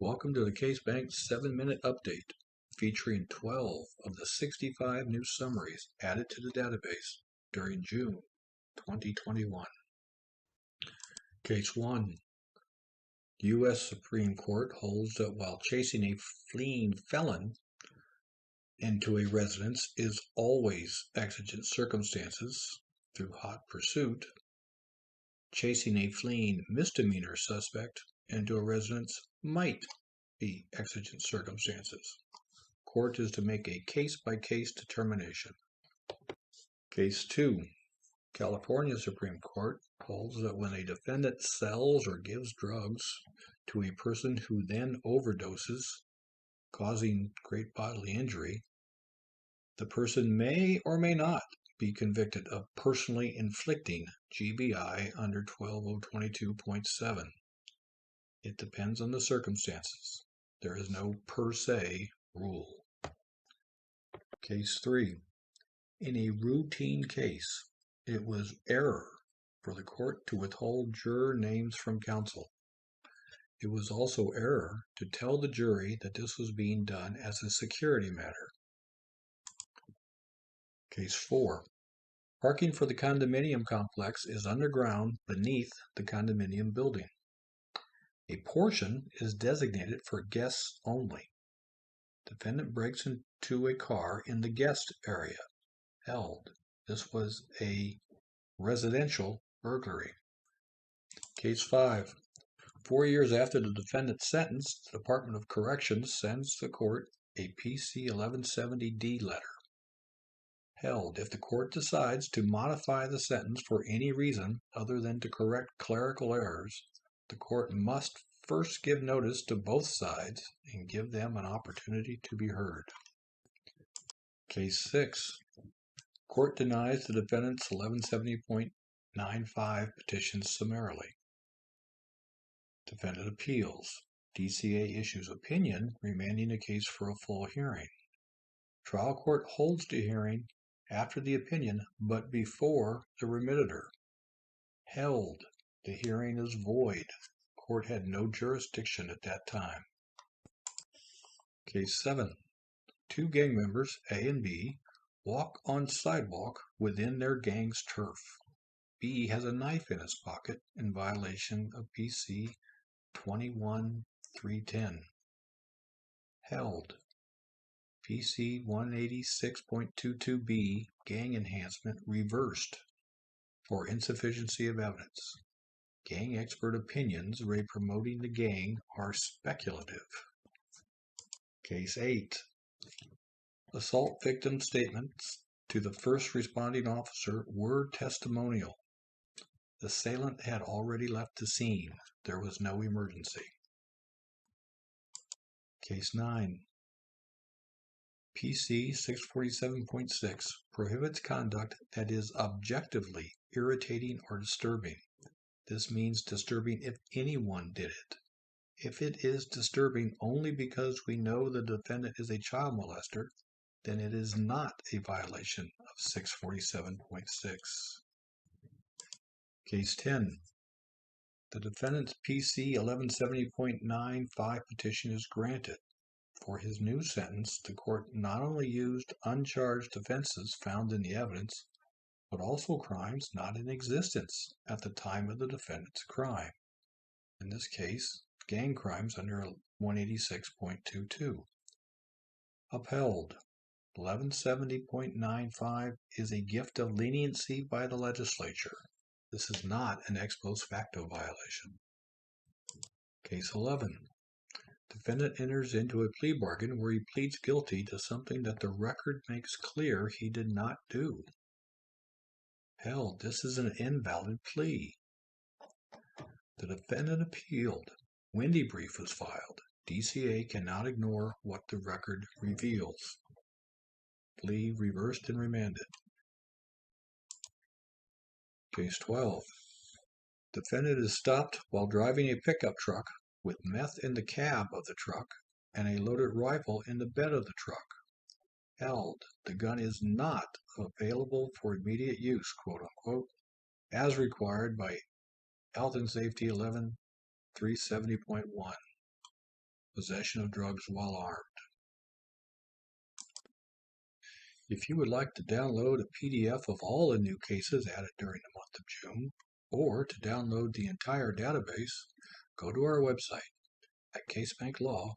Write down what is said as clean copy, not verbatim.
Welcome to the Case Bank 7-Minute Update, featuring 12 of the 65 new summaries added to the database during June 2021. Case 1. U.S. Supreme Court holds that while chasing a fleeing felon into a residence is always exigent circumstances through hot pursuit, chasing a fleeing misdemeanor suspect into a residence might be exigent circumstances. Court is to make a case-by-case determination. Case 2. California Supreme Court holds that when a defendant sells or gives drugs to a person who then overdoses, causing great bodily injury, the person may or may not be convicted of personally inflicting GBI under 12022.7. It depends on the circumstances. There is no per se rule. Case 3. In a routine case, it was error for the court to withhold juror names from counsel. It was also error to tell the jury that this was being done as a security matter. Case 4. Parking for the condominium complex is underground beneath the condominium building. A portion is designated for guests only. Defendant breaks into a car in the guest area. Held. This was a residential burglary. Case 5. 4 years after the defendant's sentence, the Department of Corrections sends the court a PC 1170D letter. Held. If the court decides to modify the sentence for any reason other than to correct clerical errors, the court must first give notice to both sides and give them an opportunity to be heard. Case 6. Court denies the defendant's 1170.95 petition summarily. Defendant appeals. DCA issues opinion, remanding the case for a full hearing. Trial court holds the hearing after the opinion, but before the remittitor. Held. The hearing is void. Court had no jurisdiction at that time. Case 7. Two gang members, A and B, walk on sidewalk within their gang's turf. B has a knife in his pocket in violation of PC 21-310. Held. PC 186.22B gang enhancement reversed for insufficiency of evidence. Gang expert opinions promoting the gang are speculative. Case 8. Assault victim statements to the first responding officer were testimonial. The assailant had already left the scene. There was no emergency. Case 9. PC 647.6 prohibits conduct that is objectively irritating or disturbing. This means disturbing if anyone did it. If it is disturbing only because we know the defendant is a child molester, then it is not a violation of 647.6. Case 10. The defendant's PC 1170.95 petition is granted. For his new sentence, the court not only used uncharged offenses found in the evidence, but also crimes not in existence at the time of the defendant's crime. In this case, gang crimes under 186.22. Upheld. 1170.95 is a gift of leniency by the legislature. This is not an ex post facto violation. Case 11. Defendant enters into a plea bargain where he pleads guilty to something that the record makes clear he did not do. Held. This is an invalid plea. The defendant appealed. Windy brief was filed. DCA cannot ignore what the record reveals. Plea reversed and remanded. Case 12. Defendant is stopped while driving a pickup truck with meth in the cab of the truck and a loaded rifle in the bed of the truck. Held. The gun is not available for immediate use, quote unquote, as required by Health and Safety 11370.1. possession of drugs while armed. If you would like to download a PDF of all the new cases added during the month of June, or to download the entire database, go to our website at casebanklaw.com.